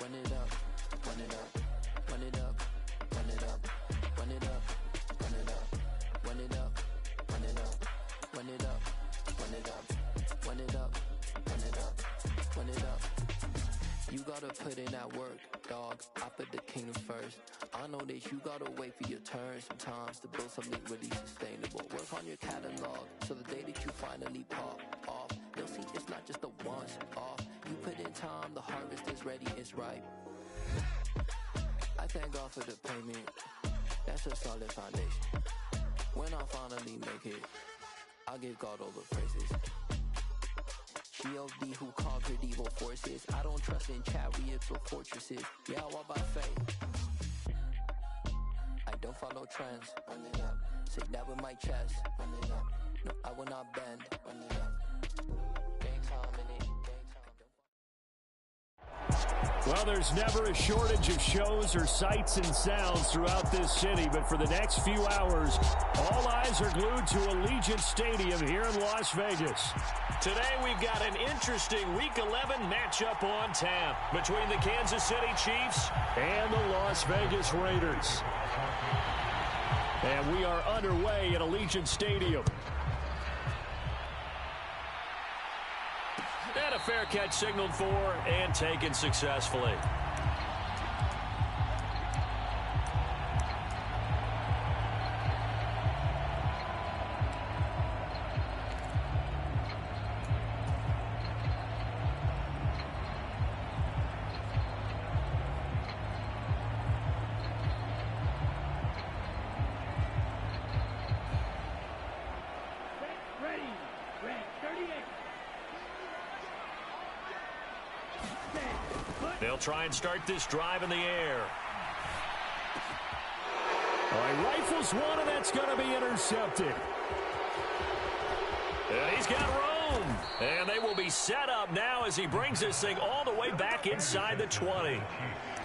run it up, run it up, run it up, run it up, run it up, run it up, run it up, run it up, run it up, run it up, run it up, run it up, run it up. You gotta put in that work, dog. I put the kingdom first. I know that you gotta wait for your turn sometimes to build something really sustainable. Work on your catalog, so the day that you finally pop off, you'll see it's not just a once off. You put in time, the harvest is ready, it's ripe. I thank God for the payment. That's a solid foundation. When I finally make it, I'll give God all the praises. G.O.D. who conquered evil forces. I don't trust in chariots or fortresses. Yeah, I walk by faith. I don't follow trends. Run it up. Say that with my chest. Run it up. No, I will not bend. Run it up. Gang time in it. Well, there's never a shortage of shows or sights and sounds throughout this city, but for the next few hours, all eyes are glued to Allegiant Stadium here in Las Vegas. Today we've got an interesting Week 11 matchup on tap between the Kansas City Chiefs and the Las Vegas Raiders. And we are underway at Allegiant Stadium. And a fair catch signaled for and taken successfully. They'll try and start this drive in the air. All right, rifles one, and that's going to be intercepted. And he's got room. And they will be set up now as he brings this thing all the way back inside the 20.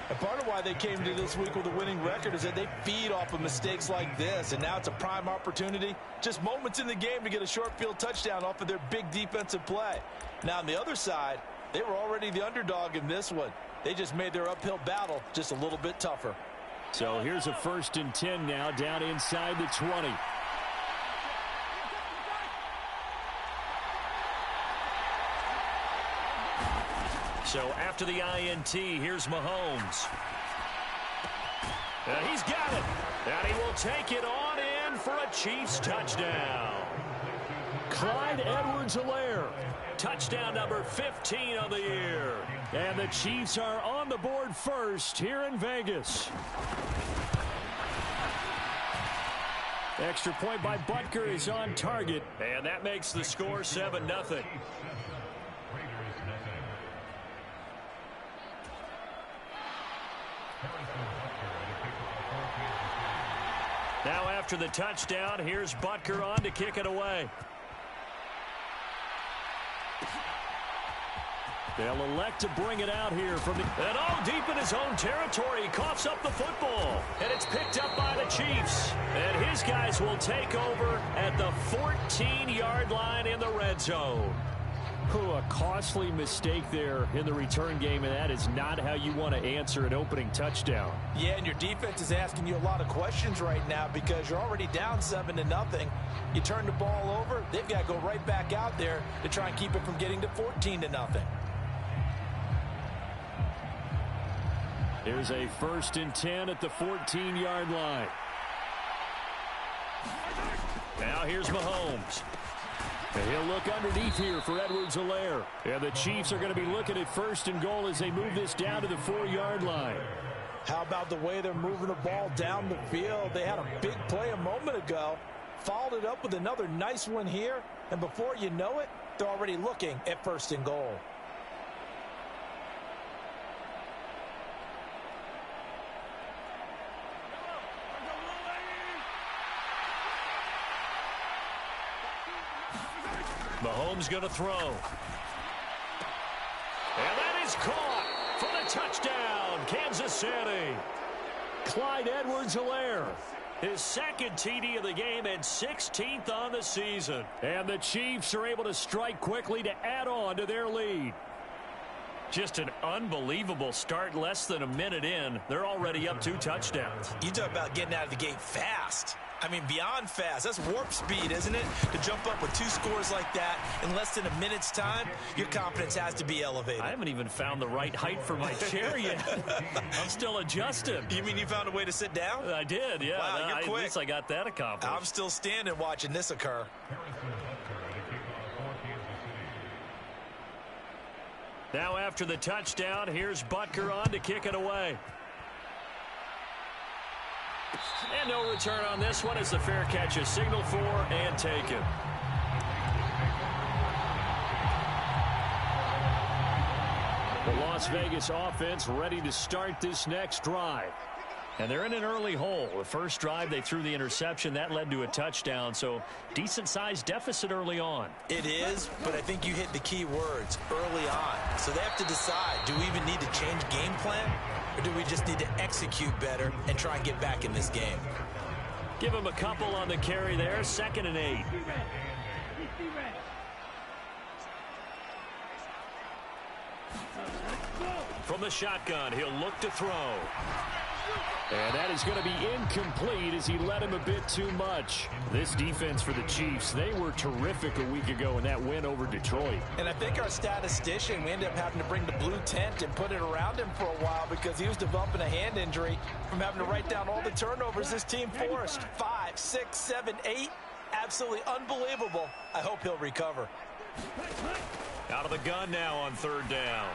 And part of why they came to this week with a winning record is that they feed off of mistakes like this. And now it's a prime opportunity, just moments in the game to get a short field touchdown off of their big defensive play. Now on the other side, they were already the underdog in this one. They just made their uphill battle just a little bit tougher. So here's a 1st and 10 now down inside the 20. So after the INT, here's Mahomes. He's got it. And he will take it on in for a Chiefs touchdown. Clyde Edwards-Helaire. Touchdown number 15 of the year. And the Chiefs are on the board first here in Vegas. Extra point by Butker is on target. And that makes the score 7-0. Now after the touchdown, here's Butker on to kick it away. They'll elect to bring it out here from the... And all deep in his own territory, he coughs up the football. And it's picked up by the Chiefs. And his guys will take over at the 14-yard line in the red zone. A costly mistake there in the return game, and that is not how you want to answer an opening touchdown. Yeah, and your defense is asking you a lot of questions right now because you're already down 7-0. You turn the ball over, they've got to go right back out there to try and keep it from getting to 14-0. Here's a 1st and 10 at the 14-yard line. Now here's Mahomes. And he'll look underneath here for Edwards-Helaire. And the Chiefs are going to be looking at 1st and goal as they move this down to the 4-yard line. How about the way they're moving the ball down the field? They had a big play a moment ago, followed it up with another nice one here, and before you know it, they're already looking at 1st and goal. Mahomes going to throw. And that is caught for the touchdown, Kansas City. Clyde Edwards-Helaire. His 2nd TD of the game and 16th on the season. And the Chiefs are able to strike quickly to add on to their lead. Just an unbelievable start. Less than a minute in, they're already up 2 touchdowns. You talk about getting out of the gate fast. I mean, beyond fast. That's warp speed, isn't it? To jump up with 2 scores like that in less than a minute's time, your confidence has to be elevated. I haven't even found the right height for my chair yet. I'm still adjusting. You mean you found a way to sit down? I did, yeah. Wow, you're quick. At least I got that accomplished. I'm still standing watching this occur. Now after the touchdown, here's Butker on to kick it away. And no return on this one as the fair catch is signaled for and taken. The Las Vegas offense ready to start this next drive. And they're in an early hole. The first drive, they threw the interception. That led to a touchdown, so decent-sized deficit early on. It is, but I think you hit the key words, early on. So they have to decide, do we even need to change game plan, or do we just need to execute better and try and get back in this game? Give him a couple on the carry there, 2nd and 8. From the shotgun, he'll look to throw. And that is going to be incomplete as he led him a bit too much. This defense for the Chiefs, they were terrific a week ago in that win over Detroit. And I think our statistician, we ended up having to bring the blue tent and put it around him for a while because he was developing a hand injury from having to write down all the turnovers this team forced. 5, 6, 7, 8. Absolutely unbelievable. I hope he'll recover. Out of the gun now on 3rd down.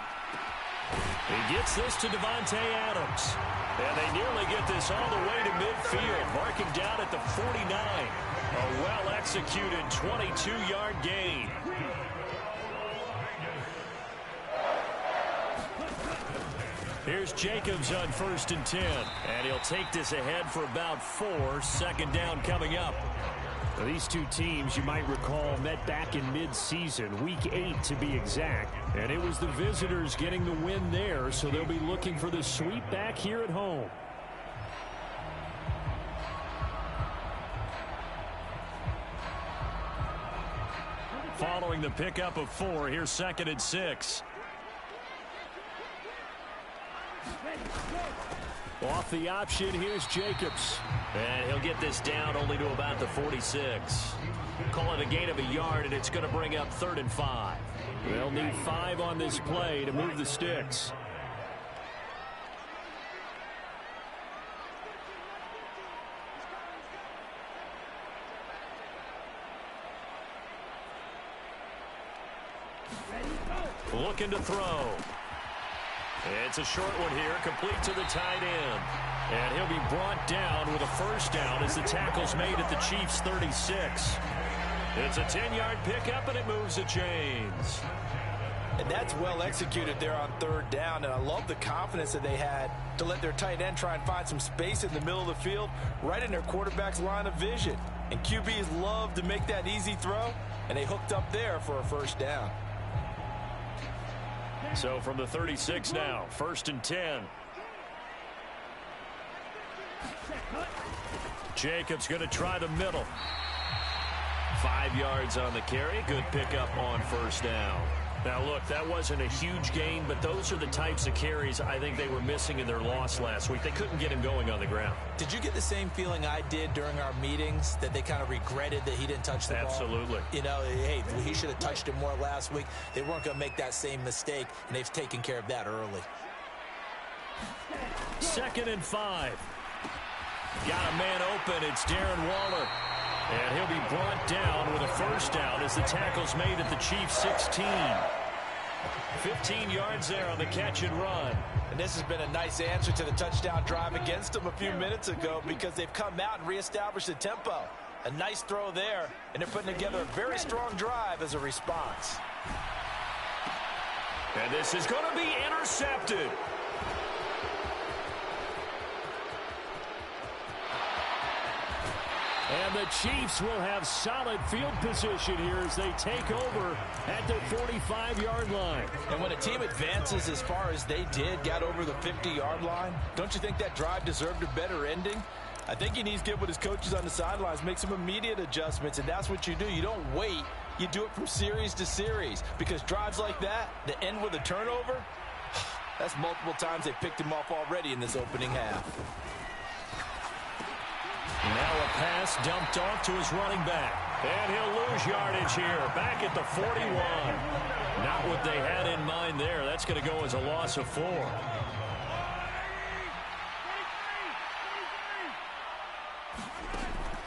He gets this to Devontae Adams. And they nearly get this all the way to midfield, marking down at the 49. A well-executed 22-yard gain. Here's Jacobs on 1st and 10. And he'll take this ahead for about 4. 2nd down coming up. Now, these two teams, you might recall, met back in mid-season, week 8 to be exact. And it was the visitors getting the win there, so they'll be looking for the sweep back here at home. Following the pickup of 4, here's 2nd and 6. Off the option, here's Jacobs. And he'll get this down only to about the 46. Call it a gain of a yard, and it's going to bring up 3rd and 5. They'll need 5 on this play to move the sticks. Looking to throw. It's a short one here, complete to the tight end. And he'll be brought down with a 1st down as the tackle's made at the Chiefs' 36. It's a 10-yard pickup, and it moves the chains. And that's well executed there on 3rd down, and I love the confidence that they had to let their tight end try and find some space in the middle of the field, right in their quarterback's line of vision. And QBs love to make that easy throw, and they hooked up there for a 1st down. So from the 36 now, 1st and 10. Jacobs going to try the middle. 5 yards on the carry. Good pickup on 1st down. Now, look, that wasn't a huge gain, but those are the types of carries I think they were missing in their loss last week. They couldn't get him going on the ground. Did you get the same feeling I did during our meetings, that they kind of regretted that he didn't touch the ball? Absolutely. You know, hey, he should have touched it more last week. They weren't going to make that same mistake, and they've taken care of that early. 2nd and 5. Got a man open. It's Darren Waller. And he'll be brought down with a 1st down as the tackle's made at the Chiefs' 16. 15 yards there on the catch and run. And this has been a nice answer to the touchdown drive against them a few minutes ago, because they've come out and reestablished the tempo. A nice throw there, and they're putting together a very strong drive as a response. And this is going to be intercepted. And the Chiefs will have solid field position here as they take over at their 45-yard line. And when a team advances as far as they did, got over the 50-yard line, don't you think that drive deserved a better ending? I think he needs to get with his coaches on the sidelines, make some immediate adjustments, and that's what you do. You don't wait. You do it from series to series, because drives like that end with a turnover, That's multiple times they picked him off already in this opening half. Now a pass dumped off to his running back. And he'll lose yardage here, back at the 41. Not what they had in mind there. That's going to go as a loss of 4.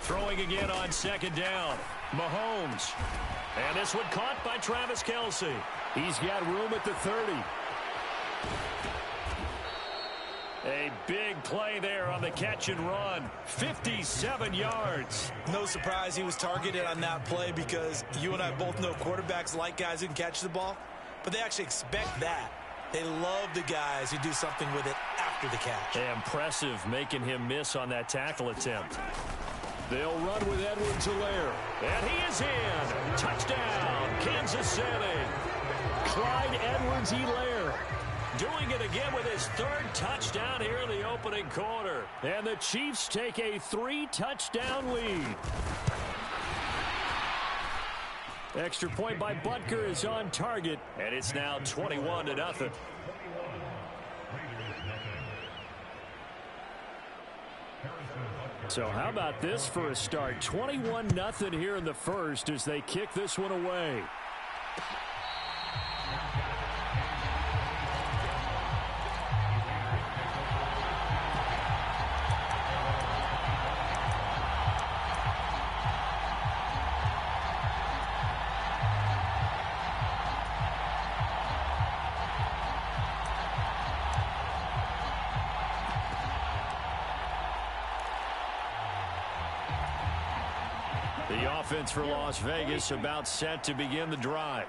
Throwing again on second down. Mahomes. And this one caught by Travis Kelce. He's got room at the 30. A big play there on the catch and run. 57 yards. No surprise he was targeted on that play because you and I both know quarterbacks like guys who can catch the ball, but they actually expect that. They love the guys who do something with it after the catch. Impressive making him miss on that tackle attempt. They'll run with Edwards-Helaire. And he is in. Touchdown, Kansas City. Clyde Edwards-Helaire. Doing it again with his 3rd touchdown here in the opening quarter. And the Chiefs take a 3-touchdown lead. Extra point by Butker is on target. And it's now 21-0. So how about this for a start? 21-0 here in the first as they kick this one away. The offense for Las Vegas about set to begin the drive.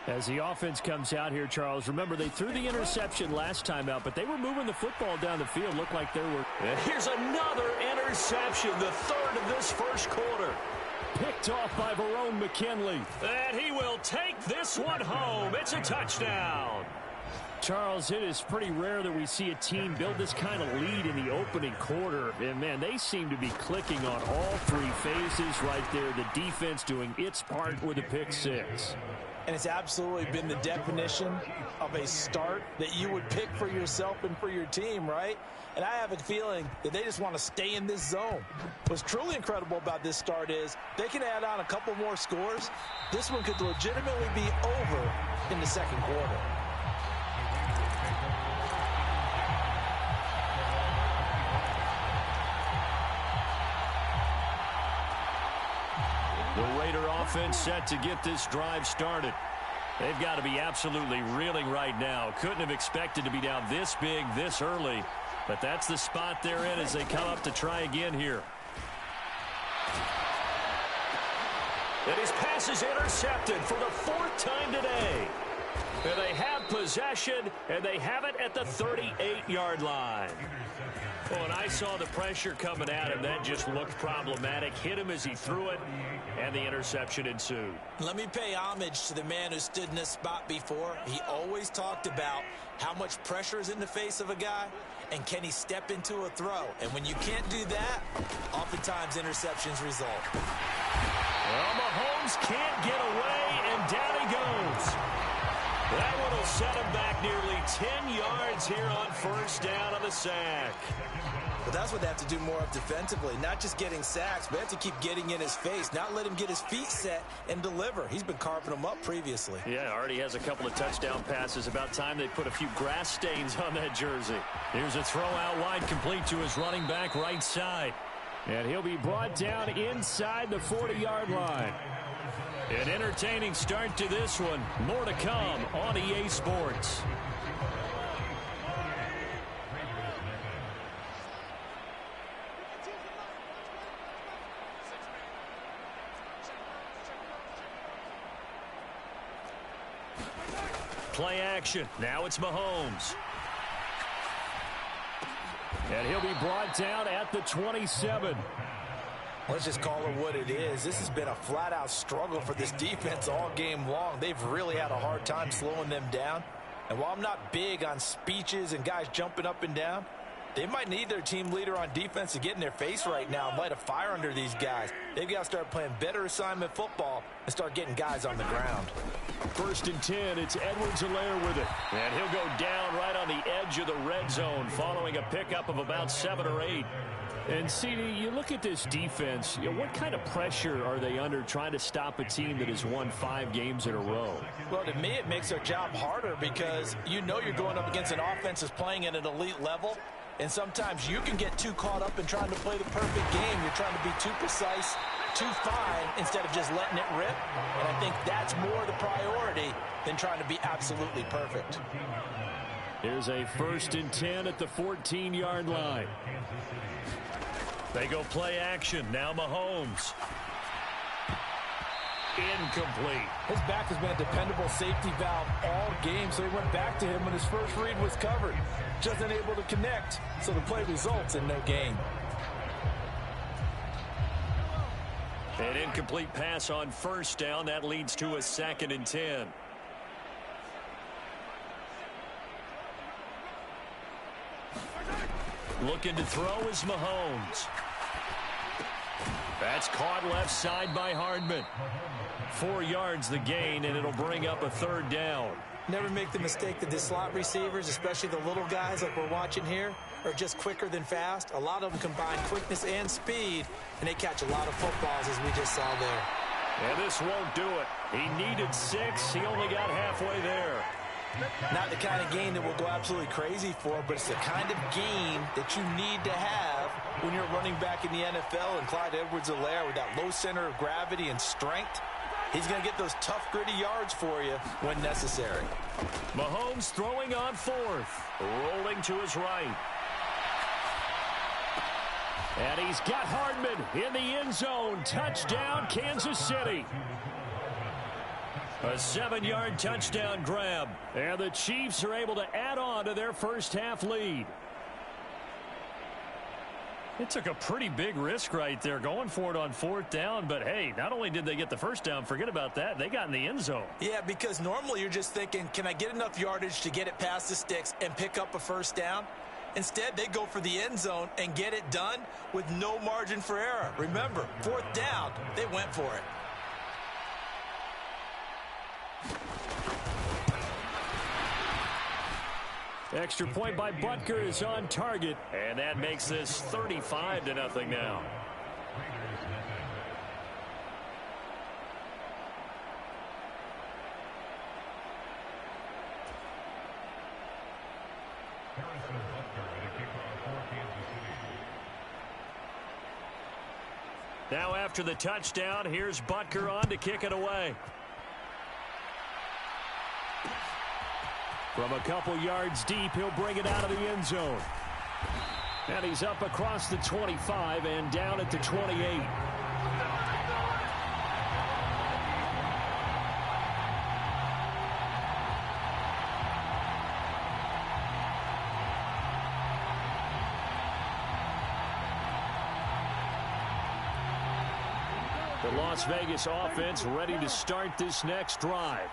As the offense comes out here, Charles, remember they threw the interception last time out, but they were moving the football down the field. Looked like they were. And here's another interception, the 3rd of this first quarter. Picked off by Verone McKinley. And he will take this one home. It's a touchdown. Charles, it is pretty rare that we see a team build this kind of lead in the opening quarter. And, man, they seem to be clicking on all 3 phases right there. The defense doing its part with a pick 6. And it's absolutely been the definition of a start that you would pick for yourself and for your team, right? And I have a feeling that they just want to stay in this zone. What's truly incredible about this start is they can add on a couple more scores. This one could legitimately be over in the second quarter. The Raider offense set to get this drive started. They've got to be absolutely reeling right now. Couldn't have expected to be down this big this early, but that's the spot they're in as they come up to try again here. And his pass is intercepted for the 4th time today. And they have possession, and they have it at the 38-yard line. Oh, and I saw the pressure coming at him. That just looked problematic. Hit him as he threw it, and the interception ensued. Let me pay homage to the man who stood in this spot before. He always talked about how much pressure is in the face of a guy, and can he step into a throw. And when you can't do that, oftentimes interceptions result. Well, Mahomes can't get away, and down he goes. That one will set him back nearly 10 yards here on 1st down on the sack. But that's what they have to do more of defensively, not just getting sacks, but they have to keep getting in his face, not let him get his feet set and deliver. He's been carving them up previously. Yeah, already has a couple of touchdown passes. About time they put a few grass stains on that jersey. Here's a throw out wide, complete to his running back right side. And he'll be brought down inside the 40-yard line. An entertaining start to this one. More to come on EA Sports. Play action. Now it's Mahomes. And he'll be brought down at the 27. Let's just call it what it is. This has been a flat-out struggle for this defense all game long. They've really had a hard time slowing them down. And while I'm not big on speeches and guys jumping up and down, They might need their team leader on defense to get in their face right now and light a fire under these guys. They've got to start playing better assignment football and start getting guys on the ground. 1st and 10, it's Edwards-Helaire with it. And he'll go down right on the edge of the red zone following a pickup of about 7 or 8. And, CD, you look at this defense, what kind of pressure are they under trying to stop a team that has won 5 games in a row? Well, to me, it makes their job harder because you know you're going up against an offense that's playing at an elite level. And sometimes you can get too caught up in trying to play the perfect game. You're trying to be too precise, too fine, instead of just letting it rip. And I think that's more the priority than trying to be absolutely perfect. Here's a 1st and 10 at the 14-yard line. They go play action. Now Mahomes. Incomplete. His back has been a dependable safety valve all game, so he went back to him when his first read was covered. Just unable to connect, so the play results in no gain. An incomplete pass on 1st down. That leads to a 2nd and 10. Looking to throw is Mahomes. That's caught left side by Hardman. 4 yards the gain, and it'll bring up a 3rd down. Never make the mistake that the slot receivers, especially the little guys like we're watching here, are just quicker than fast. A lot of them combine quickness and speed, and they catch a lot of footballs, as we just saw there. And this won't do it. He needed 6. He only got halfway there. Not the kind of gain that we'll go absolutely crazy for, but it's the kind of gain that you need to have when you're running back in the NFL. And Clyde Edwards-Helaire, with that low center of gravity and strength, he's going to get those tough, gritty yards for you when necessary. Mahomes throwing on 4th. Rolling to his right. And he's got Hardman in the end zone. Touchdown, Kansas City. A 7-yard touchdown grab. And the Chiefs are able to add on to their first half lead. It took a pretty big risk right there going for it on 4th down. But, hey, not only did they get the first down, forget about that, they got in the end zone. Yeah, because normally you're just thinking, can I get enough yardage to get it past the sticks and pick up a first down? Instead, they go for the end zone and get it done with no margin for error. Remember, 4th down, they went for it. Extra point by Butker is on target. And that makes this 35-0 now. Now after the touchdown, here's Butker on to kick it away. From a couple yards deep, he'll bring it out of the end zone. And he's up across the 25 and down at the 28. The Las Vegas offense ready to start this next drive.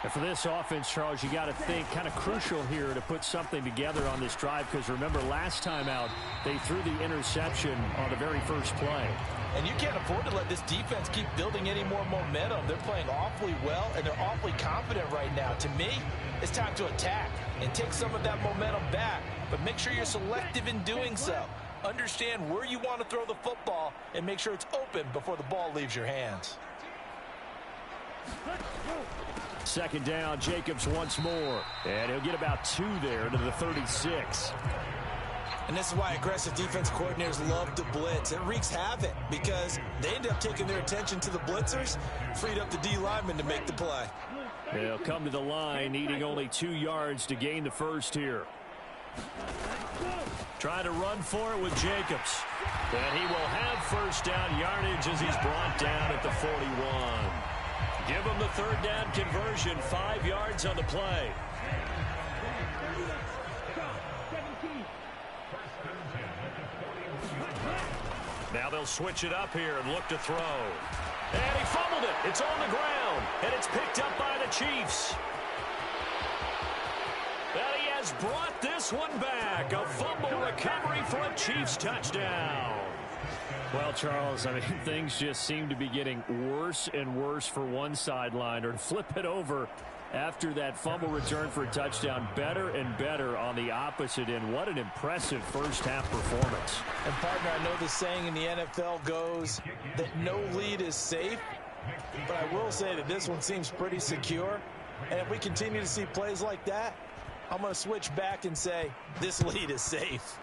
And for this offense, Charles, you got to think kind of crucial here to put something together on this drive, because remember last time out they threw the interception on the very first play. And you can't afford to let this defense keep building any more momentum. They're playing awfully well, and they're awfully confident right now. To me, it's time to attack and take some of that momentum back, but make sure you're selective in doing so. Understand where you want to throw the football and make sure it's open before the ball leaves your hands. 2nd down, Jacobs once more. And he'll get about 2 there to the 36. And this is why aggressive defense coordinators love to blitz. It wreaks havoc because they end up taking their attention to the blitzers, freed up the D lineman to make the play. They'll come to the line, needing only 2 yards to gain the first here. Trying to run for it with Jacobs. And he will have first down yardage as he's brought down at the 41. Give him the 3rd down conversion, 5 yards on the play. Now they'll switch it up here and look to throw. And he fumbled it. It's on the ground, and it's picked up by the Chiefs. Well, he has brought this one back. A fumble recovery for a Chiefs touchdown. Well, Charles, I mean, things just seem to be getting worse and worse for one sideline, or flip it over after that fumble return for a touchdown. Better and better on the opposite end. What an impressive first-half performance. And, partner, I know the saying in the NFL goes that no lead is safe, but I will say that this one seems pretty secure. And if we continue to see plays like that, I'm going to switch back and say this lead is safe.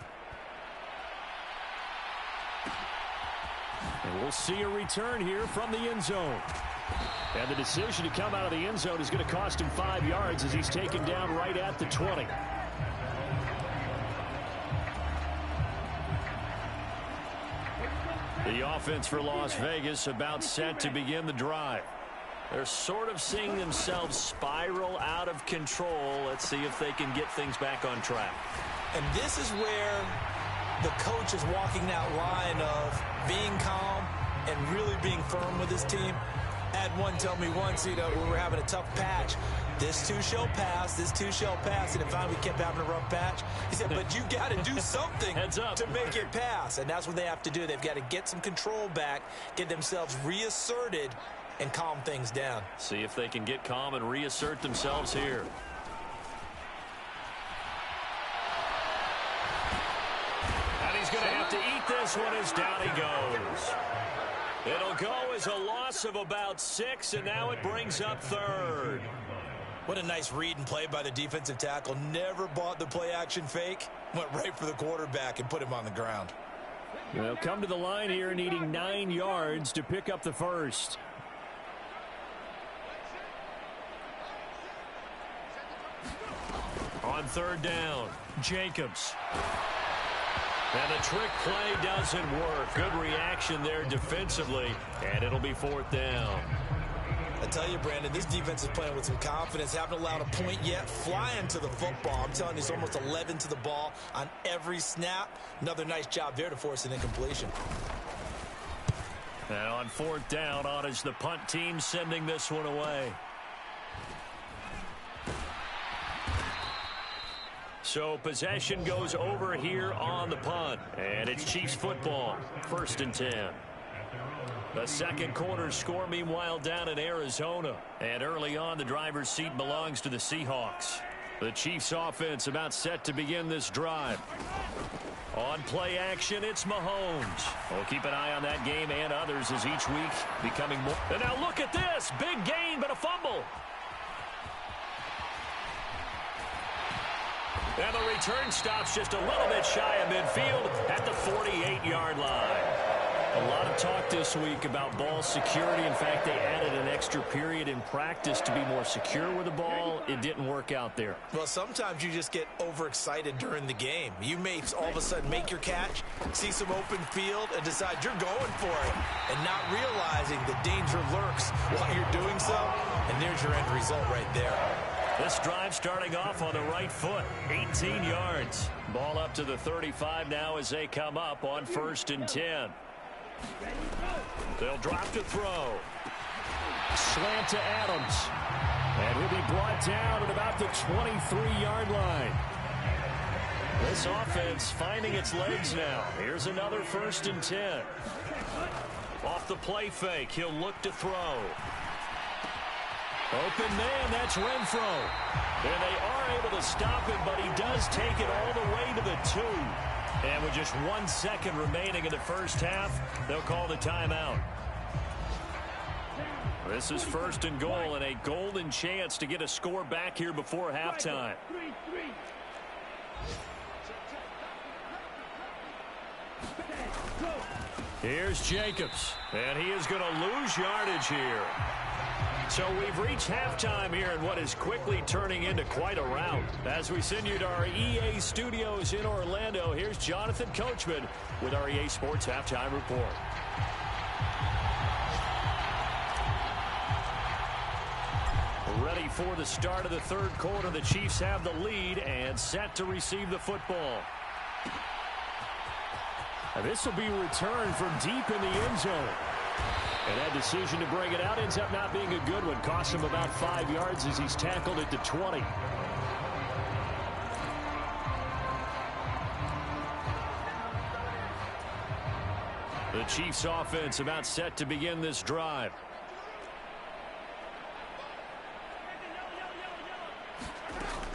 And we'll see a return here from the end zone. And the decision to come out of the end zone is going to cost him 5 yards as he's taken down right at the 20. The offense for Las Vegas about set to begin the drive. They're sort of seeing themselves spiral out of control. Let's see if they can get things back on track. And this is where the coach is walking that line of being calm and really being firm with his team. I had one tell me once, we were having a tough patch. This too shall pass, this too shall pass. And finally we kept having a rough patch. He said, but you got to do something to make it pass. And that's what they have to do. They've got to get some control back, get themselves reasserted, and calm things down. See if they can get calm and reassert themselves here. And he's going to have to eat this one as down he goes. It'll go as a loss of about 6, and now it brings up third. What a nice read and play by the defensive tackle. Never bought the play-action fake. Went right for the quarterback and put him on the ground. They'll come to the line here needing 9 yards to pick up the first. On third down, Jacobs. And the trick play doesn't work. Good reaction there defensively, and it'll be fourth down. I tell you, Brandon, this defense is playing with some confidence. Haven't allowed a point yet. Flying to the football. I'm telling you, it's almost 11 to the ball on every snap. Another nice job there to force an incompletion. And on fourth down, on is the punt team sending this one away. So possession goes over here on the punt. And it's Chiefs football. 1st and 10. The second quarter score, meanwhile, down in Arizona. And early on, the driver's seat belongs to the Seahawks. The Chiefs offense about set to begin this drive. On play action, it's Mahomes. We'll keep an eye on that game and others as each week becoming more. And now look at this. Big gain, but a fumble. And the return stops just a little bit shy of midfield at the 48-yard line. A lot of talk this week about ball security. In fact, they added an extra period in practice to be more secure with the ball. It didn't work out there. Well, sometimes you just get overexcited during the game. You may all of a sudden make your catch, see some open field, and decide you're going for it, and not realizing the danger lurks while you're doing so. And there's your end result right there. This drive starting off on the right foot, 18 yards. Ball up to the 35 now as they come up on 1st and 10. They'll drop to throw. Slant to Adams. And he'll be brought down at about the 23-yard line. This offense finding its legs now. Here's another 1st and 10. Off the play fake, he'll look to throw. Open man, that's Renfro. And they are able to stop him, but he does take it all the way to the 2. And with just 1 second remaining in the first half, they'll call the timeout. This is 1st and goal, and a golden chance to get a score back here before halftime. Here's Jacobs, and he is going to lose yardage here. So we've reached halftime here in what is quickly turning into quite a rout. As we send you to our EA studios in Orlando, here's Jonathan Coachman with our EA Sports Halftime Report. Ready for the start of the third quarter. The Chiefs have the lead and set to receive the football. And this will be returned from deep in the end zone. And that decision to bring it out ends up not being a good one. Costs him about 5 yards as he's tackled at the 20. The Chiefs offense about set to begin this drive.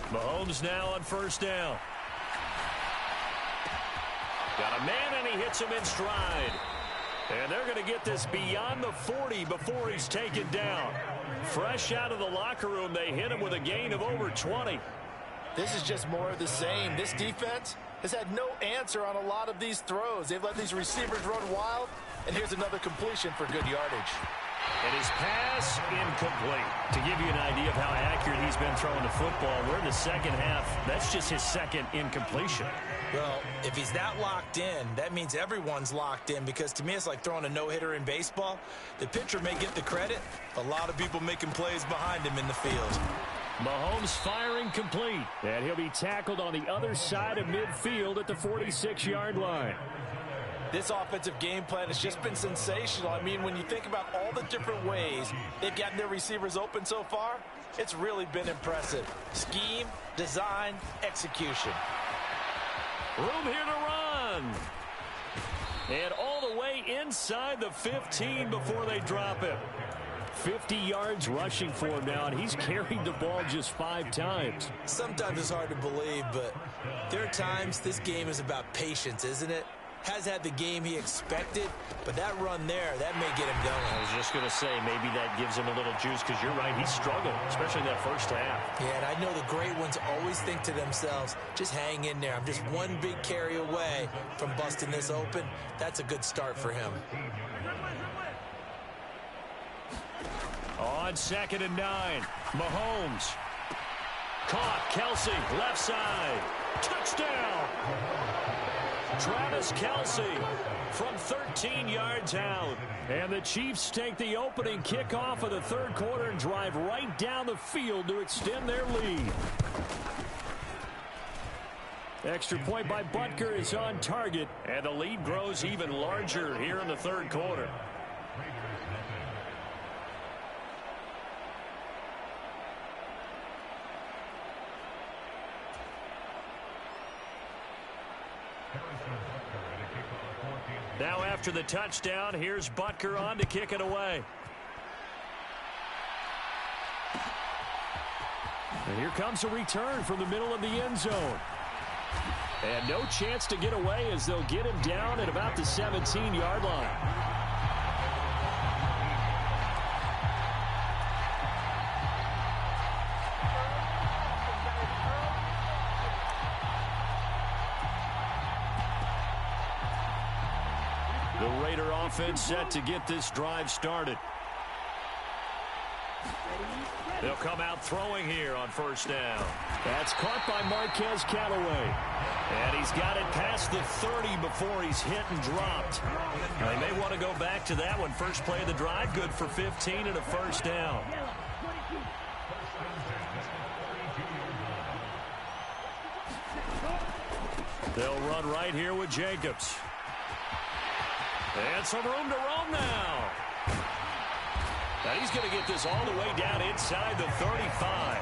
Mahomes now on first down. Got a man, and he hits him in stride. And they're going to get this beyond the 40 before he's taken down. Fresh out of the locker room, they hit him with a gain of over 20. This is just more of the same. This defense has had no answer on a lot of these throws. They've let these receivers run wild, and here's another completion for good yardage. And his pass incomplete. To give you an idea of how accurate he's been throwing the football, we're in the second half. That's just his second incompletion. Well, if he's that locked in, that means everyone's locked in, because to me it's like throwing a no-hitter in baseball. The pitcher may get the credit, a lot of people making plays behind him in the field. Mahomes firing complete, and he'll be tackled on the other side of midfield at the 46-yard line. This offensive game plan has just been sensational. I mean, when you think about all the different ways they've gotten their receivers open so far, it's really been impressive. Scheme, design, execution. Room here to run. And all the way inside the 15 before they drop it. 50 yards rushing for him now, and he's carried the ball just 5 times. Sometimes it's hard to believe, but there are times this game is about patience, isn't it? Has had the game he expected, but that run there, that may get him going. I was just going to say, maybe that gives him a little juice, because you're right, he struggled, especially in that first half. Yeah, and I know the great ones always think to themselves, just hang in there. I'm just one big carry away from busting this open. That's a good start for him. On 2nd and 9, Mahomes. Caught, Kelsey, left side. Touchdown! Travis Kelsey from 13 yards out. And the Chiefs take the opening kickoff of the third quarter and drive right down the field to extend their lead. Extra point by Butker is on target. And the lead grows even larger here in the third quarter. Now after the touchdown, here's Butker on to kick it away. And here comes a return from the middle of the end zone. And no chance to get away, as they'll get him down at about the 17-yard line. The Raider offense set to get this drive started. They'll come out throwing here on first down. That's caught by Marquez Callaway. And he's got it past the 30 before he's hit and dropped. They may want to go back to that one. First play of the drive, good for 15 and a first down. They'll run right here with Jacobs. And some room to roam now. Now he's going to get this all the way down inside the 35.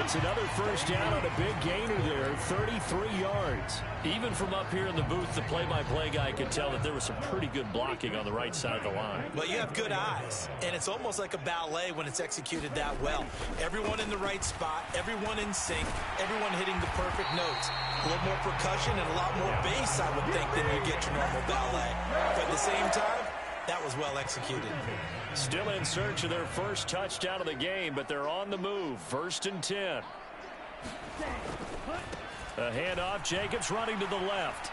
It's another first down on a big gainer there, 33 yards. Even from up here in the booth, the play-by-play guy could tell that there was some pretty good blocking on the right side of the line. Well, you have good eyes, and it's almost like a ballet when it's executed that well. Everyone in the right spot, everyone in sync, everyone hitting the perfect notes. A little more percussion and a lot more bass, I would think, than you get your normal ballet. But at the same time, that was well executed. Still in search of their first touchdown of the game, but they're on the move. 1st and 10. A handoff, Jacobs running to the left.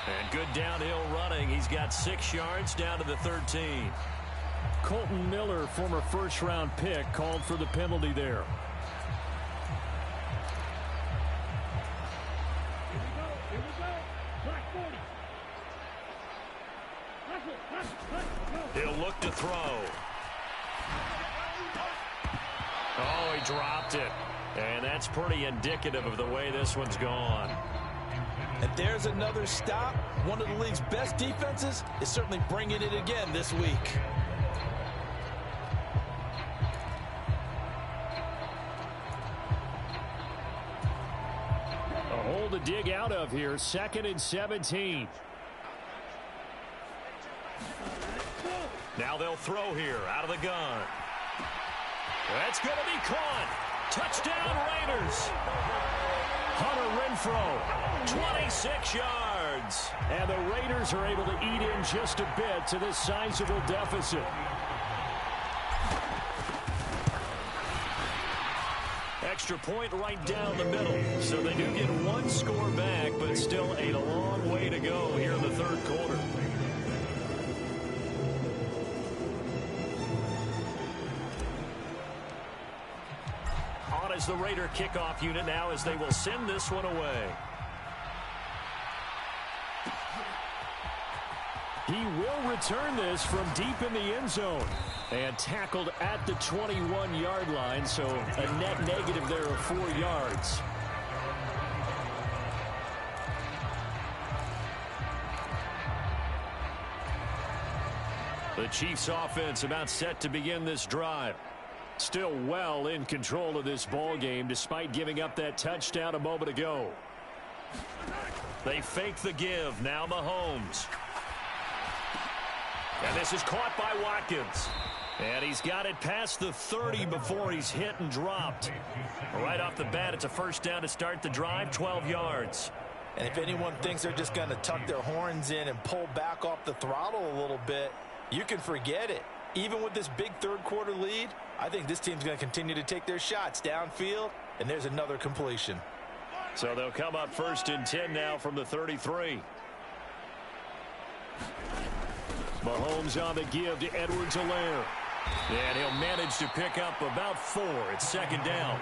And good downhill running. He's got 6 yards down to the 13. Colton Miller, former first-round pick, called for the penalty there. He'll look to throw. Oh, he dropped it. And that's pretty indicative of the way this one's gone. And there's another stop. One of the league's best defenses is certainly bringing it again this week. A hole to dig out of here. 2nd and 17. Now they'll throw here out of the gun. That's going to be caught. Touchdown, Raiders. Hunter Renfrow, 26 yards. And the Raiders are able to eat in just a bit to this sizable deficit. Extra point right down the middle. So they do get one score back, but still a long way to go here in the third quarter. On is the Raider kickoff unit now as they will send this one away. He will return this from deep in the end zone. And tackled at the 21-yard line, so a net negative there of 4 yards. The Chiefs offense about set to begin this drive. Still well in control of this ball game despite giving up that touchdown a moment ago. They fake the give. Now Mahomes. And this is caught by Watkins. And he's got it past the 30 before he's hit and dropped. Right off the bat, it's a first down to start the drive, 12 yards. And if anyone thinks they're just going to tuck their horns in and pull back off the throttle a little bit, you can forget it. Even with this big third quarter lead, I think this team's going to continue to take their shots downfield, and there's another completion. So they'll come up 1st and 10 now from the 33. Mahomes on the give to Edwards-Helaire. And he'll manage to pick up about 4. It's 2nd down.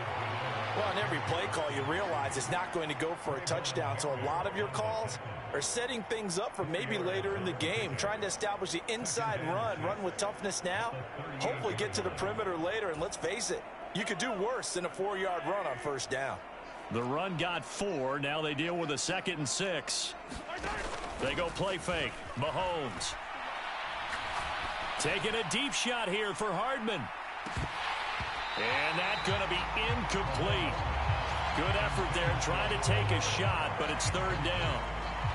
Well, on every play call, you realize it's not going to go for a touchdown. So a lot of your calls are setting things up for maybe later in the game, trying to establish the inside run with toughness now, hopefully get to the perimeter later. And let's face it, you could do worse than a 4-yard run on 1st down. The run got 4. Now they deal with a 2nd and 6. They go play fake. Mahomes. Taking a deep shot here for Hardman. And that's going to be incomplete. Good effort there trying to take a shot, but it's 3rd down.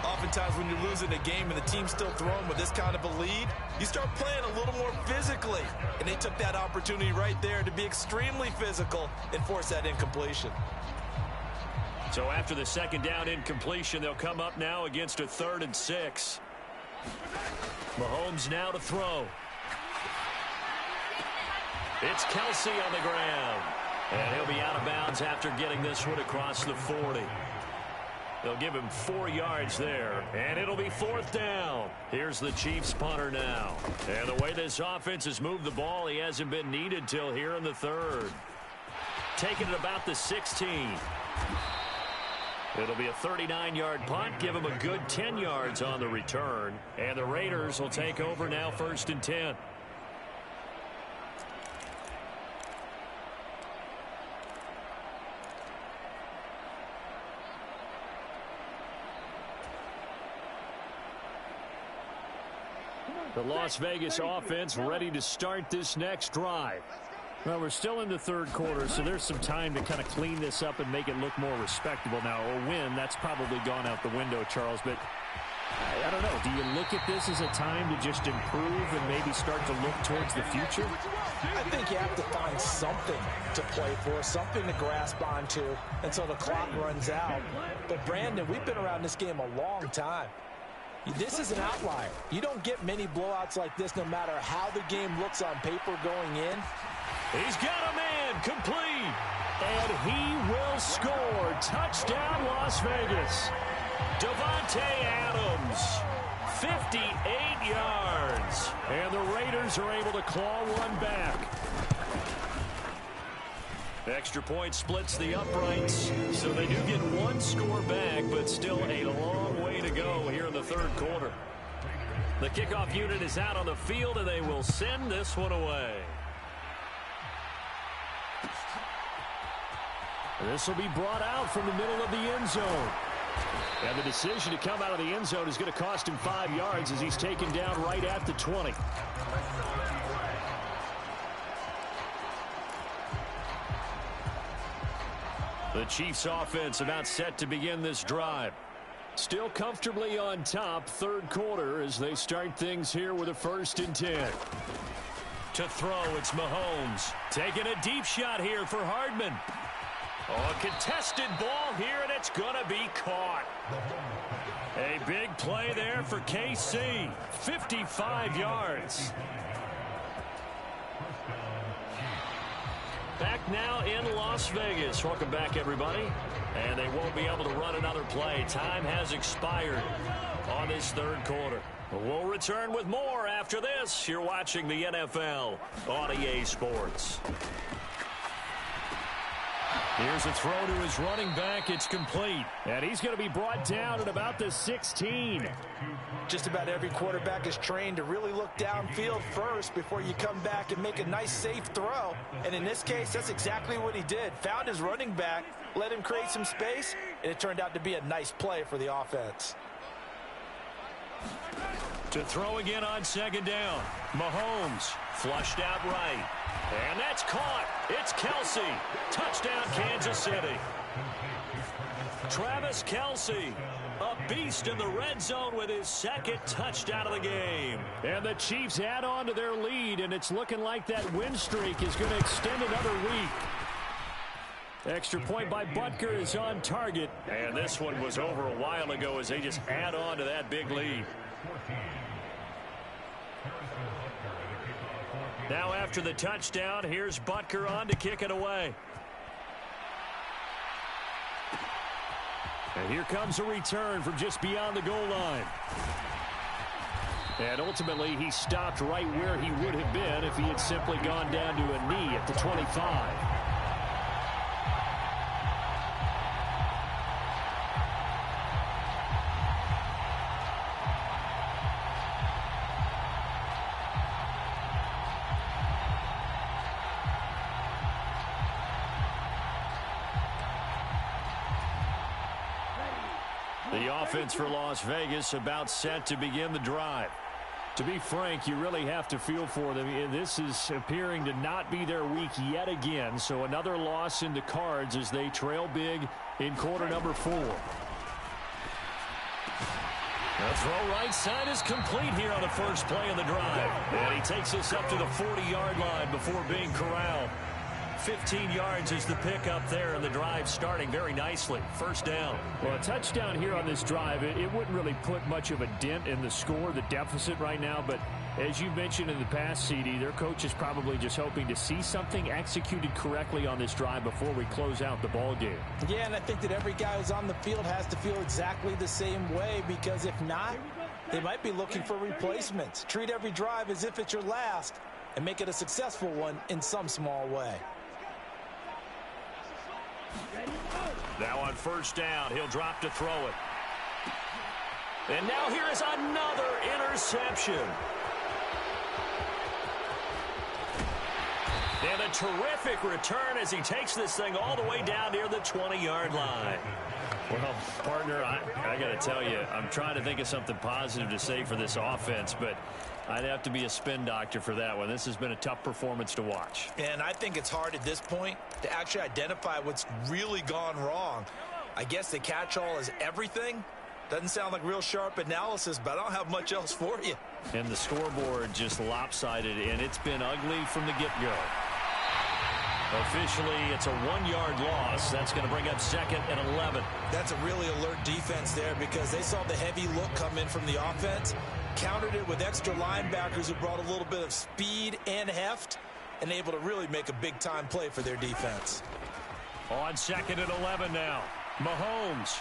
Oftentimes when you're losing a game and the team's still throwing with this kind of a lead, you start playing a little more physically. And they took that opportunity right there to be extremely physical and force that incompletion. So after the 2nd down incompletion, they'll come up now against a 3rd and 6. Mahomes now to throw. It's Kelsey on the ground. And he'll be out of bounds after getting this one across the 40. They'll give him 4 yards there. And it'll be 4th down. Here's the Chiefs punter now. And the way this offense has moved the ball, he hasn't been needed till here in the 3rd. Taking it about the 16. It'll be a 39-yard punt. Give him a good 10 yards on the return. And the Raiders will take over now 1st and 10. The Las Vegas offense ready to start this next drive. Well, we're still in the 3rd quarter, so there's some time to kind of clean this up and make it look more respectable. Now, a win, that's probably gone out the window, Charles, but I don't know. Do you look at this as a time to just improve and maybe start to look towards the future? I think you have to find something to play for, something to grasp onto until the clock runs out. But, Brandon, we've been around this game a long time. This is an outlier. You don't get many blowouts like this no matter how the game looks on paper going in. He's got a man complete. And he will score. Touchdown, Las Vegas. Davante Adams, 58 yards. And the Raiders are able to claw one back. Extra point splits the uprights, so they do get one score back, but still a long way to go here in the 3rd quarter. The kickoff unit is out on the field, and they will send this one away. This will be brought out from the middle of the end zone. And the decision to come out of the end zone is going to cost him 5 yards as he's taken down right at the 20. The Chiefs offense about set to begin this drive. Still comfortably on top, third quarter, as they start things here with a 1st and 10. To throw, it's Mahomes. Taking a deep shot here for Hardman. Oh, a contested ball here, and it's going to be caught. A big play there for KC. 55 yards. Back now in Las Vegas. Welcome back, everybody. And they won't be able to run another play. Time has expired on this third quarter. We'll return with more after this. You're watching the NFL on EA Sports. Here's a throw to his running back. It's complete. And he's going to be brought down at about the 16. Just about every quarterback is trained to really look downfield first before you come back and make a nice, safe throw. And in this case, that's exactly what he did. Found his running back, let him create some space, and it turned out to be a nice play for the offense. To throw again on 2nd down. Mahomes flushed out right. And that's caught. It's Kelsey. Touchdown, Kansas City. Travis Kelsey, a beast in the red zone with his 2nd touchdown of the game. And the Chiefs add on to their lead, and it's looking like that win streak is going to extend another week. Extra point by Butker is on target. And this one was over a while ago as they just add on to that big lead. Now after the touchdown, here's Butker on to kick it away. And here comes a return from just beyond the goal line. And ultimately, he stopped right where he would have been if he had simply gone down to a knee at the 25. The offense for Las Vegas about set to begin the drive. To be frank, you really have to feel for them. This is appearing to not be their week yet again. So another loss in the cards as they trail big in quarter number 4. The throw right side is complete here on the first play of the drive. And he takes us up to the 40-yard line before being corralled. 15 yards is the pickup there, and the drive starting very nicely. 1st down. Well, a touchdown here on this drive, it wouldn't really put much of a dent in the score, the deficit right now. But as you mentioned in the past, CD, their coach is probably just hoping to see something executed correctly on this drive before we close out the ball game. Yeah, and I think that every guy who's on the field has to feel exactly the same way, because if not, they might be looking for replacements. Treat every drive as if it's your last and make it a successful one in some small way. Now on 1st down, he'll drop to throw it. And now here is another interception. And a terrific return as he takes this thing all the way down near the 20-yard line. Well, partner, I got to tell you, I'm trying to think of something positive to say for this offense, but I'd have to be a spin doctor for that one. This has been a tough performance to watch. And I think it's hard at this point to actually identify what's really gone wrong. I guess the catch-all is everything. Doesn't sound like real sharp analysis, but I don't have much else for you. And the scoreboard just lopsided, and it's been ugly from the get-go. Officially, it's a 1-yard loss. That's going to bring up 2nd and 11. That's a really alert defense there, because they saw the heavy look come in from the offense, countered it with extra linebackers who brought a little bit of speed and heft, and able to really make a big-time play for their defense. On 2nd and 11 now. Mahomes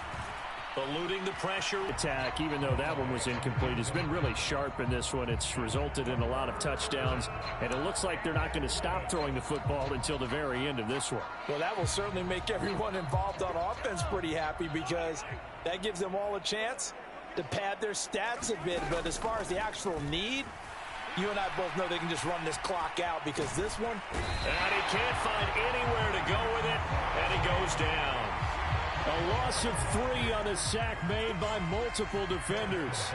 eluding the pressure. Attack, even though that one was incomplete, has been really sharp in this one. It's resulted in a lot of touchdowns, and it looks like they're not going to stop throwing the football until the very end of this one. Well, that will certainly make everyone involved on offense pretty happy, because that gives them all a chance to pad their stats a bit. But as far as the actual need, you and I both know they can just run this clock out, because this one... And he can't find anywhere to go with it, and he goes down. A loss of 3 on a sack made by multiple defenders.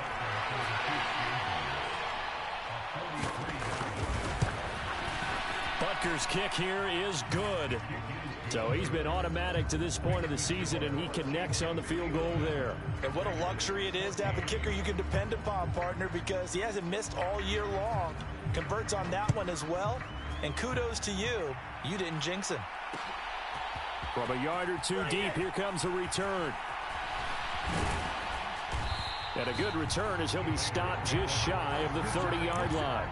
But kicker's kick here is good. So he's been automatic to this point of the season, and he connects on the field goal there. And what a luxury it is to have a kicker you can depend upon, partner, because he hasn't missed all year long. Converts on that one as well. And kudos to you. You didn't jinx him. From a yard or two deep, here comes a return. And a good return as he'll be stopped just shy of the 30-yard line.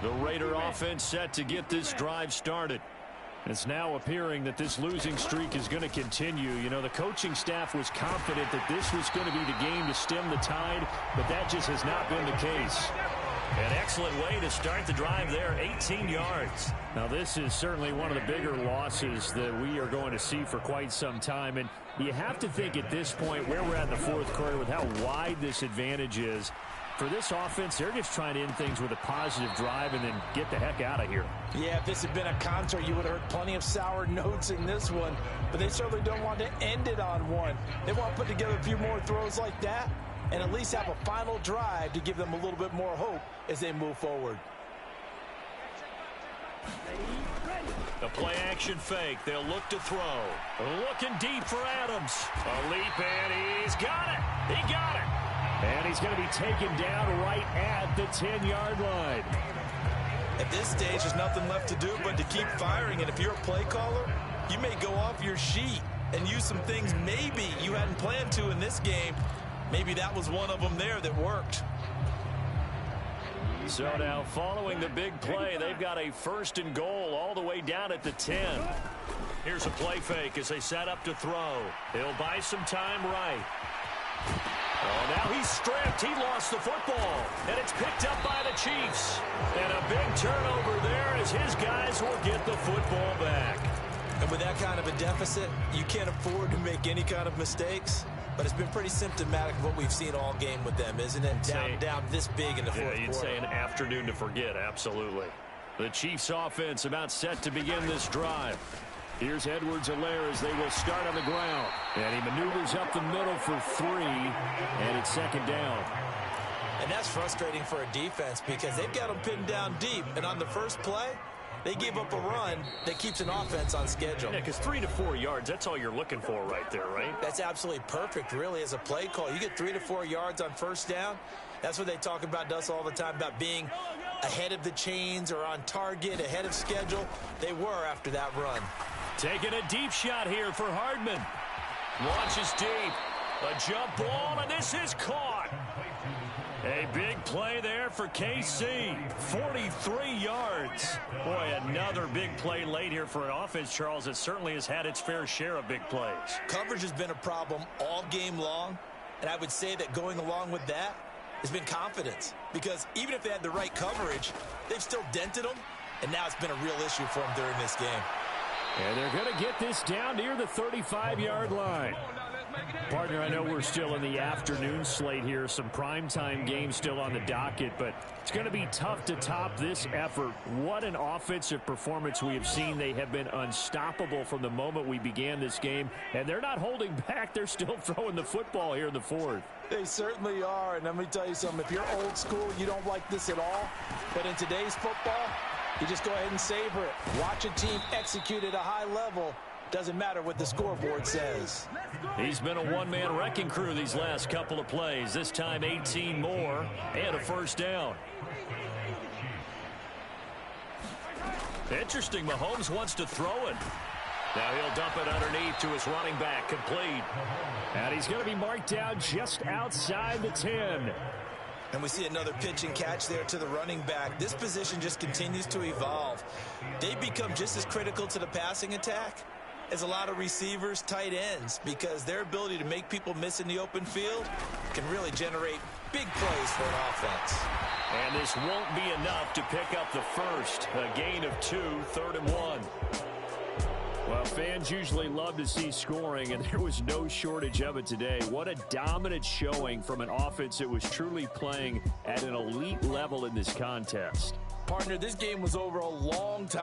The Raider offense set to get this drive started. It's now appearing that this losing streak is going to continue. You know, the coaching staff was confident that this was going to be the game to stem the tide, but that just has not been the case. An excellent way to start the drive there, 18 yards. Now, this is certainly one of the bigger losses that we are going to see for quite some time, and you have to think at this point where we're at in the fourth quarter with how wide this advantage is. For this offense, they're just trying to end things with a positive drive and then get the heck out of here. Yeah, if this had been a concert, you would have heard plenty of sour notes in this one. But they certainly don't want to end it on one. They want to put together a few more throws like that and at least have a final drive to give them a little bit more hope as they move forward. The play action fake. They'll look to throw. Looking deep for Adams. A leap, and he's got it. He got it. And he's going to be taken down right at the 10-yard line. At this stage, there's nothing left to do but to keep firing. And if you're a play caller, you may go off your sheet and use some things maybe you hadn't planned to in this game. Maybe that was one of them there that worked. So now following the big play, they've got a 1st and goal all the way down at the 10. Here's a play fake as they set up to throw. He'll buy some time right. Oh, now he's stripped. He lost the football. And it's picked up by the Chiefs. And a big turnover there as his guys will get the football back. And with that kind of a deficit, you can't afford to make any kind of mistakes. But it's been pretty symptomatic of what we've seen all game with them, isn't it? Down this big in the fourth quarter. You'd say an afternoon to forget, absolutely. The Chiefs offense about set to begin this drive. Here's Edwards-Helaire as they will start on the ground. And he maneuvers up the middle for 3, and it's 2nd down. And that's frustrating for a defense because they've got them pinned down deep. And on the first play, they gave up a run that keeps an offense on schedule. Yeah, because 3 to 4 yards, that's all you're looking for right there, right? That's absolutely perfect, really, as a play call. You get 3 to 4 yards on 1st down. That's what they talk about us all the time, about being ahead of the chains or on target, ahead of schedule. They were after that run. Taking a deep shot here for Hardman. Launches deep. A jump ball, and this is caught. A big play there for KC. 43 yards. Boy, another big play late here for an offense, Charles, that certainly has had its fair share of big plays. Coverage has been a problem all game long, and I would say that going along with that has been confidence. Because even if they had the right coverage, they've still dented them, and now it's been a real issue for them during this game. And they're going to get this down near the 35-yard line. Partner, I know we're still in the afternoon slate here. Some primetime games still on the docket, but it's going to be tough to top this effort. What an offensive performance we have seen. They have been unstoppable from the moment we began this game, and they're not holding back. They're still throwing the football here in the fourth. They certainly are, and let me tell you something. If you're old school, you don't like this at all. But in today's football, you just go ahead and savor it. Watch a team execute at a high level. Doesn't matter what the scoreboard says. He's been a one-man wrecking crew these last couple of plays. This time 18 more and a 1st down. Interesting, Mahomes wants to throw it. Now he'll dump it underneath to his running back, complete. And he's going to be marked down just outside the 10. And we see another pitch and catch there to the running back. This position just continues to evolve. They become just as critical to the passing attack as a lot of receivers, tight ends, because their ability to make people miss in the open field can really generate big plays for an offense. And this won't be enough to pick up the first. A gain of 2, 3rd and 1. Well, fans usually love to see scoring, and there was no shortage of it today. What a dominant showing from an offense that was truly playing at an elite level in this contest. Partner, this game was over a long time.